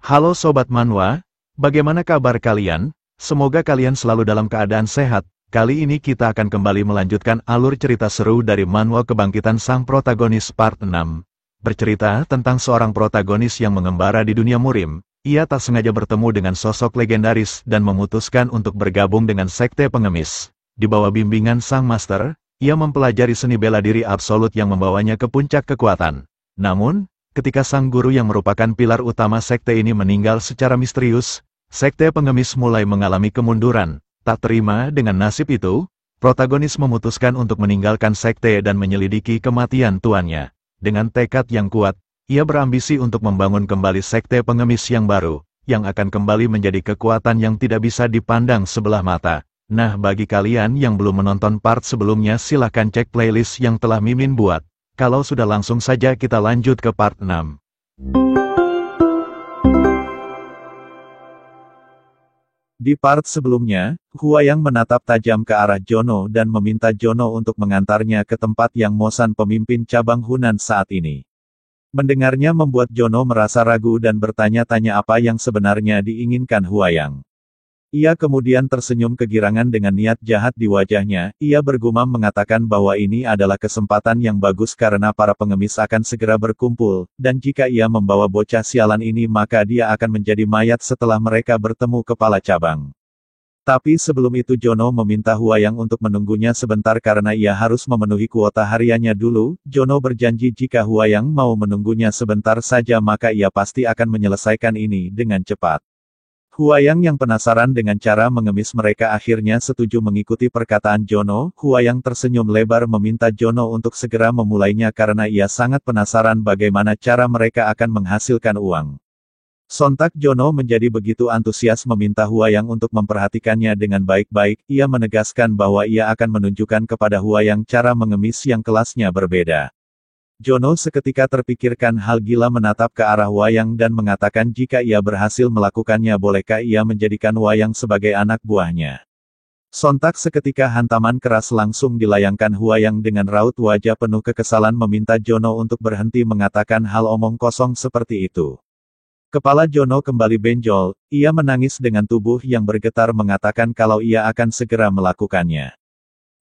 Halo Sobat Manhwa, bagaimana kabar kalian? Semoga kalian selalu dalam keadaan sehat. Kali ini kita akan kembali melanjutkan alur cerita seru dari Manhwa Kebangkitan Sang Protagonis Part 6. Bercerita tentang seorang protagonis yang mengembara di dunia murim. Ia tak sengaja bertemu dengan sosok legendaris dan memutuskan untuk bergabung dengan sekte pengemis. Di bawah bimbingan Sang Master, ia mempelajari seni bela diri absolut yang membawanya ke puncak kekuatan. Namun, ketika sang guru yang merupakan pilar utama sekte ini meninggal secara misterius, sekte pengemis mulai mengalami kemunduran. Tak terima dengan nasib itu, protagonis memutuskan untuk meninggalkan sekte dan menyelidiki kematian tuannya. Dengan tekad yang kuat, ia berambisi untuk membangun kembali sekte pengemis yang baru, yang akan kembali menjadi kekuatan yang tidak bisa dipandang sebelah mata. Nah, bagi kalian yang belum menonton part sebelumnya, silahkan cek playlist yang telah Mimin buat. Kalau sudah, langsung saja kita lanjut ke part 6. Di part sebelumnya, Huayang menatap tajam ke arah Jono dan meminta Jono untuk mengantarnya ke tempat yang Mosan pemimpin cabang Hunan saat ini. Mendengarnya membuat Jono merasa ragu dan bertanya-tanya apa yang sebenarnya diinginkan Huayang. Ia kemudian tersenyum kegirangan dengan niat jahat di wajahnya. Ia bergumam mengatakan bahwa ini adalah kesempatan yang bagus karena para pengemis akan segera berkumpul, dan jika ia membawa bocah sialan ini maka dia akan menjadi mayat setelah mereka bertemu kepala cabang. Tapi sebelum itu Jono meminta Huayang untuk menunggunya sebentar karena ia harus memenuhi kuota hariannya dulu. Jono berjanji jika Huayang mau menunggunya sebentar saja maka ia pasti akan menyelesaikan ini dengan cepat. Huayang yang penasaran dengan cara mengemis mereka akhirnya setuju mengikuti perkataan Jono. Huayang tersenyum lebar meminta Jono untuk segera memulainya karena ia sangat penasaran bagaimana cara mereka akan menghasilkan uang. Sontak Jono menjadi begitu antusias meminta Huayang untuk memperhatikannya dengan baik-baik. Ia menegaskan bahwa ia akan menunjukkan kepada Huayang cara mengemis yang kelasnya berbeda. Jono seketika terpikirkan hal gila menatap ke arah Huayang dan mengatakan jika ia berhasil melakukannya bolehkah ia menjadikan Huayang sebagai anak buahnya. Sontak seketika hantaman keras langsung dilayangkan Huayang dengan raut wajah penuh kekesalan meminta Jono untuk berhenti mengatakan hal omong kosong seperti itu. Kepala Jono kembali benjol, ia menangis dengan tubuh yang bergetar mengatakan kalau ia akan segera melakukannya.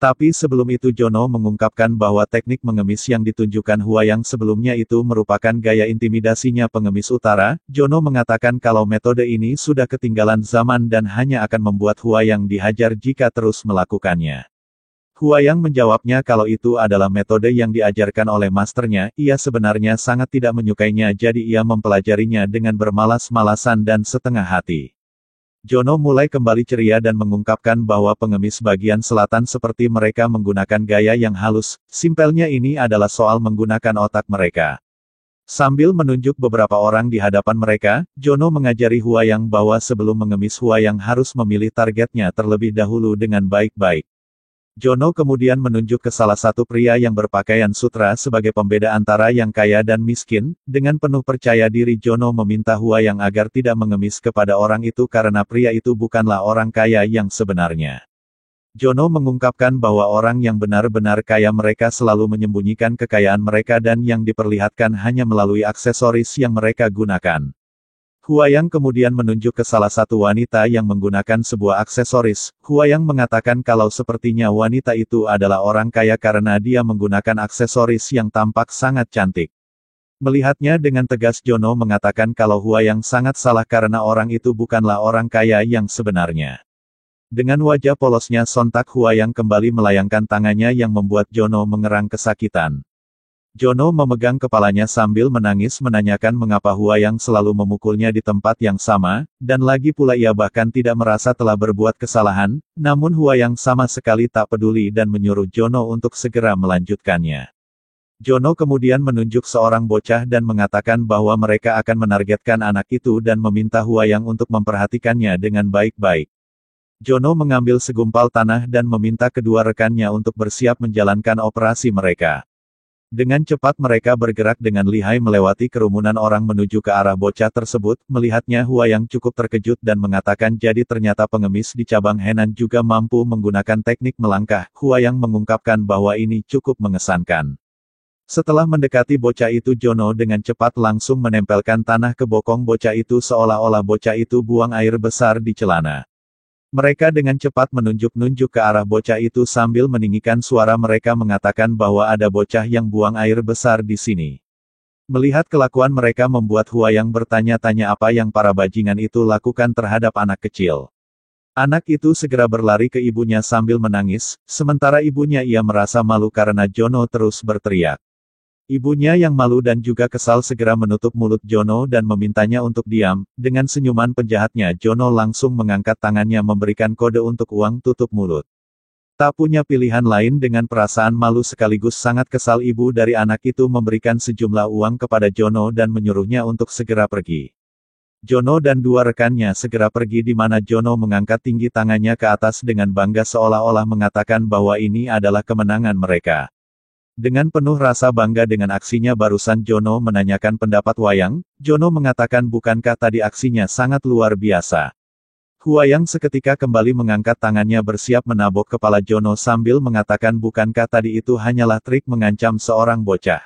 Tapi sebelum itu Jono mengungkapkan bahwa teknik mengemis yang ditunjukkan Huayang sebelumnya itu merupakan gaya intimidasinya pengemis utara. Jono mengatakan kalau metode ini sudah ketinggalan zaman dan hanya akan membuat Huayang dihajar jika terus melakukannya. Huayang menjawabnya kalau itu adalah metode yang diajarkan oleh masternya. Ia sebenarnya sangat tidak menyukainya jadi ia mempelajarinya dengan bermalas-malasan dan setengah hati. Jono mulai kembali ceria dan mengungkapkan bahwa pengemis bagian selatan seperti mereka menggunakan gaya yang halus. Simpelnya ini adalah soal menggunakan otak mereka. Sambil menunjuk beberapa orang di hadapan mereka, Jono mengajari Huayang bahwa sebelum mengemis Huayang harus memilih targetnya terlebih dahulu dengan baik-baik. Jono kemudian menunjuk ke salah satu pria yang berpakaian sutra sebagai pembeda antara yang kaya dan miskin. Dengan penuh percaya diri Jono meminta Huayang agar tidak mengemis kepada orang itu karena pria itu bukanlah orang kaya yang sebenarnya. Jono mengungkapkan bahwa orang yang benar-benar kaya mereka selalu menyembunyikan kekayaan mereka dan yang diperlihatkan hanya melalui aksesoris yang mereka gunakan. Huayang kemudian menunjuk ke salah satu wanita yang menggunakan sebuah aksesoris. Huayang mengatakan kalau sepertinya wanita itu adalah orang kaya karena dia menggunakan aksesoris yang tampak sangat cantik. Melihatnya dengan tegas Jono mengatakan kalau Huayang sangat salah karena orang itu bukanlah orang kaya yang sebenarnya. Dengan wajah polosnya sontak Huayang kembali melayangkan tangannya yang membuat Jono mengerang kesakitan. Jono memegang kepalanya sambil menangis menanyakan mengapa Huayang selalu memukulnya di tempat yang sama, dan lagi pula ia bahkan tidak merasa telah berbuat kesalahan, namun Huayang sama sekali tak peduli dan menyuruh Jono untuk segera melanjutkannya. Jono kemudian menunjuk seorang bocah dan mengatakan bahwa mereka akan menargetkan anak itu dan meminta Huayang untuk memperhatikannya dengan baik-baik. Jono mengambil segumpal tanah dan meminta kedua rekannya untuk bersiap menjalankan operasi mereka. Dengan cepat mereka bergerak dengan lihai melewati kerumunan orang menuju ke arah bocah tersebut. Melihatnya Huayang cukup terkejut dan mengatakan jadi ternyata pengemis di cabang Henan juga mampu menggunakan teknik melangkah. Huayang mengungkapkan bahwa ini cukup mengesankan. Setelah mendekati bocah itu, Jono dengan cepat langsung menempelkan tanah ke bokong bocah itu seolah-olah bocah itu buang air besar di celana. Mereka dengan cepat menunjuk-nunjuk ke arah bocah itu sambil meninggikan suara mereka mengatakan bahwa ada bocah yang buang air besar di sini. Melihat kelakuan mereka membuat Huayang bertanya-tanya apa yang para bajingan itu lakukan terhadap anak kecil. Anak itu segera berlari ke ibunya sambil menangis, sementara ibunya ia merasa malu karena Jono terus berteriak. Ibunya yang malu dan juga kesal segera menutup mulut Jono dan memintanya untuk diam. Dengan senyuman penjahatnya, Jono langsung mengangkat tangannya memberikan kode untuk uang tutup mulut. Tak punya pilihan lain, dengan perasaan malu sekaligus sangat kesal, ibu dari anak itu memberikan sejumlah uang kepada Jono dan menyuruhnya untuk segera pergi. Jono dan dua rekannya segera pergi di mana Jono mengangkat tinggi tangannya ke atas dengan bangga seolah-olah mengatakan bahwa ini adalah kemenangan mereka. Dengan penuh rasa bangga dengan aksinya barusan, Jono menanyakan pendapat Huayang. Jono mengatakan bukankah tadi aksinya sangat luar biasa. Huayang seketika kembali mengangkat tangannya bersiap menabok kepala Jono sambil mengatakan bukankah tadi itu hanyalah trik mengancam seorang bocah.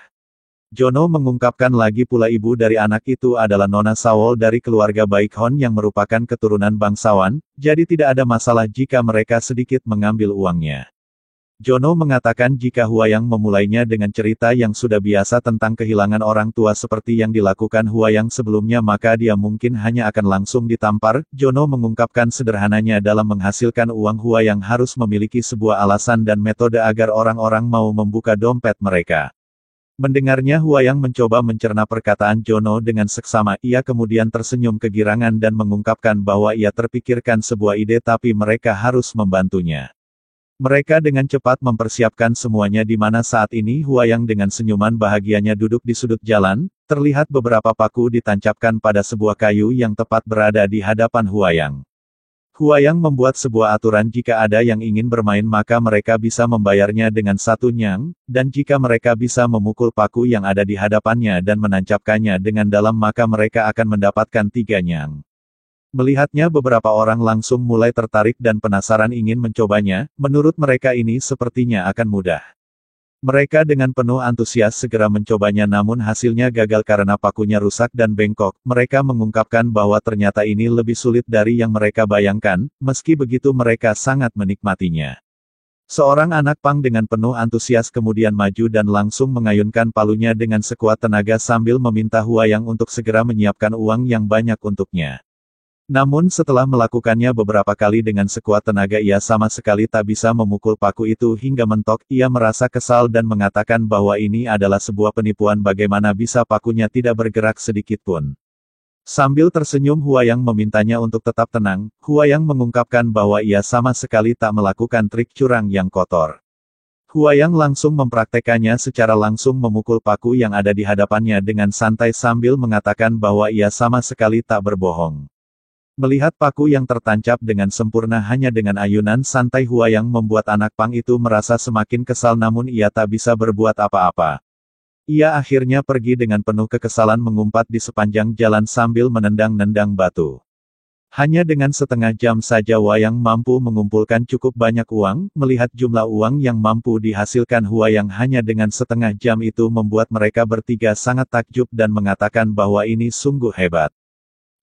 Jono mengungkapkan lagi pula ibu dari anak itu adalah Nona Sawol dari keluarga Baikhon yang merupakan keturunan bangsawan, jadi tidak ada masalah jika mereka sedikit mengambil uangnya. Jono mengatakan jika Huayang memulainya dengan cerita yang sudah biasa tentang kehilangan orang tua seperti yang dilakukan Huayang sebelumnya maka dia mungkin hanya akan langsung ditampar. Jono mengungkapkan sederhananya dalam menghasilkan uang Huayang harus memiliki sebuah alasan dan metode agar orang-orang mau membuka dompet mereka. Mendengarnya Huayang mencoba mencerna perkataan Jono dengan seksama, ia kemudian tersenyum kegirangan dan mengungkapkan bahwa ia terpikirkan sebuah ide tapi mereka harus membantunya. Mereka dengan cepat mempersiapkan semuanya di mana saat ini Huayang dengan senyuman bahagianya duduk di sudut jalan, terlihat beberapa paku ditancapkan pada sebuah kayu yang tepat berada di hadapan Huayang. Huayang membuat sebuah aturan jika ada yang ingin bermain maka mereka bisa membayarnya dengan 1 nyang, dan jika mereka bisa memukul paku yang ada di hadapannya dan menancapkannya dengan dalam maka mereka akan mendapatkan 3 nyang. Melihatnya beberapa orang langsung mulai tertarik dan penasaran ingin mencobanya, menurut mereka ini sepertinya akan mudah. Mereka dengan penuh antusias segera mencobanya namun hasilnya gagal karena pakunya rusak dan bengkok. Mereka mengungkapkan bahwa ternyata ini lebih sulit dari yang mereka bayangkan, meski begitu mereka sangat menikmatinya. Seorang anak pang dengan penuh antusias kemudian maju dan langsung mengayunkan palunya dengan sekuat tenaga sambil meminta Huayang untuk segera menyiapkan uang yang banyak untuknya. Namun setelah melakukannya beberapa kali dengan sekuat tenaga ia sama sekali tak bisa memukul paku itu hingga mentok. Ia merasa kesal dan mengatakan bahwa ini adalah sebuah penipuan, bagaimana bisa pakunya tidak bergerak sedikit pun. Sambil tersenyum Huayang memintanya untuk tetap tenang. Huayang mengungkapkan bahwa ia sama sekali tak melakukan trik curang yang kotor. Huayang langsung mempraktekannya secara langsung memukul paku yang ada di hadapannya dengan santai sambil mengatakan bahwa ia sama sekali tak berbohong. Melihat paku yang tertancap dengan sempurna hanya dengan ayunan santai Huayang membuat anak pang itu merasa semakin kesal namun ia tak bisa berbuat apa-apa. Ia akhirnya pergi dengan penuh kekesalan mengumpat di sepanjang jalan sambil menendang-nendang batu. Hanya dengan setengah jam saja Huayang mampu mengumpulkan cukup banyak uang. Melihat jumlah uang yang mampu dihasilkan Huayang hanya dengan setengah jam itu membuat mereka bertiga sangat takjub dan mengatakan bahwa ini sungguh hebat.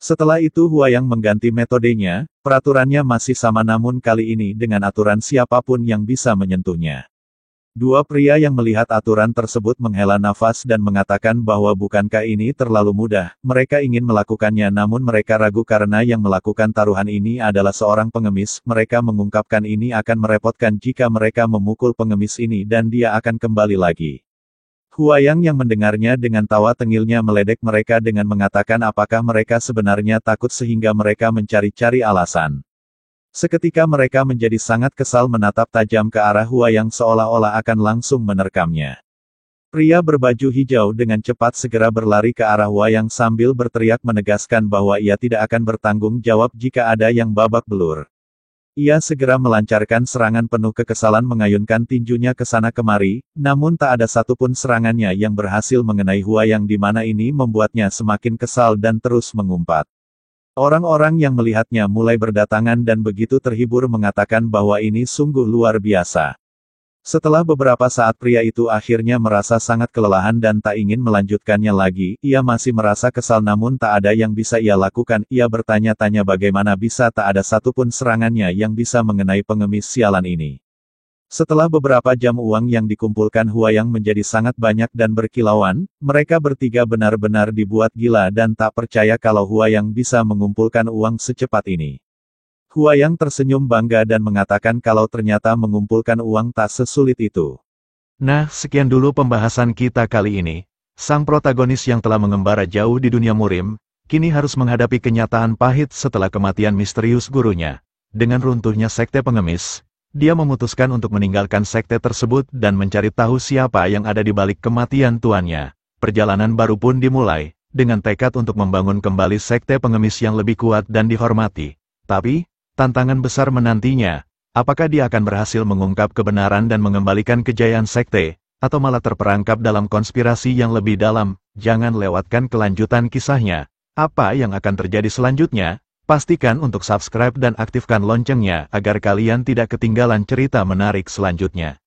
Setelah itu Huayang mengganti metodenya, peraturannya masih sama namun kali ini dengan aturan siapapun yang bisa menyentuhnya. Dua pria yang melihat aturan tersebut menghela nafas dan mengatakan bahwa bukankah ini terlalu mudah, mereka ingin melakukannya namun mereka ragu karena yang melakukan taruhan ini adalah seorang pengemis. Mereka mengungkapkan ini akan merepotkan jika mereka memukul pengemis ini dan dia akan kembali lagi. Huayang yang mendengarnya dengan tawa tengilnya meledek mereka dengan mengatakan apakah mereka sebenarnya takut sehingga mereka mencari-cari alasan. Seketika mereka menjadi sangat kesal menatap tajam ke arah Huayang seolah-olah akan langsung menerkamnya. Pria berbaju hijau dengan cepat segera berlari ke arah Huayang sambil berteriak menegaskan bahwa ia tidak akan bertanggung jawab jika ada yang babak belur. Ia segera melancarkan serangan penuh kekesalan mengayunkan tinjunya ke sana kemari, namun tak ada satupun serangannya yang berhasil mengenai Huayang di mana ini membuatnya semakin kesal dan terus mengumpat. Orang-orang yang melihatnya mulai berdatangan dan begitu terhibur mengatakan bahwa ini sungguh luar biasa. Setelah beberapa saat pria itu akhirnya merasa sangat kelelahan dan tak ingin melanjutkannya lagi, ia masih merasa kesal namun tak ada yang bisa ia lakukan, ia bertanya-tanya bagaimana bisa tak ada satupun serangannya yang bisa mengenai pengemis sialan ini. Setelah beberapa jam uang yang dikumpulkan Huayang menjadi sangat banyak dan berkilauan, mereka bertiga benar-benar dibuat gila dan tak percaya kalau Huayang bisa mengumpulkan uang secepat ini. Huayang tersenyum bangga dan mengatakan kalau ternyata mengumpulkan uang tak sesulit itu. Nah, sekian dulu pembahasan kita kali ini. Sang protagonis yang telah mengembara jauh di dunia murim, kini harus menghadapi kenyataan pahit setelah kematian misterius gurunya. Dengan runtuhnya sekte pengemis, dia memutuskan untuk meninggalkan sekte tersebut dan mencari tahu siapa yang ada di balik kematian tuannya. Perjalanan baru pun dimulai, dengan tekad untuk membangun kembali sekte pengemis yang lebih kuat dan dihormati. Tapi, tantangan besar menantinya, apakah dia akan berhasil mengungkap kebenaran dan mengembalikan kejayaan sekte, atau malah terperangkap dalam konspirasi yang lebih dalam? Jangan lewatkan kelanjutan kisahnya. Apa yang akan terjadi selanjutnya? Pastikan untuk subscribe dan aktifkan loncengnya agar kalian tidak ketinggalan cerita menarik selanjutnya.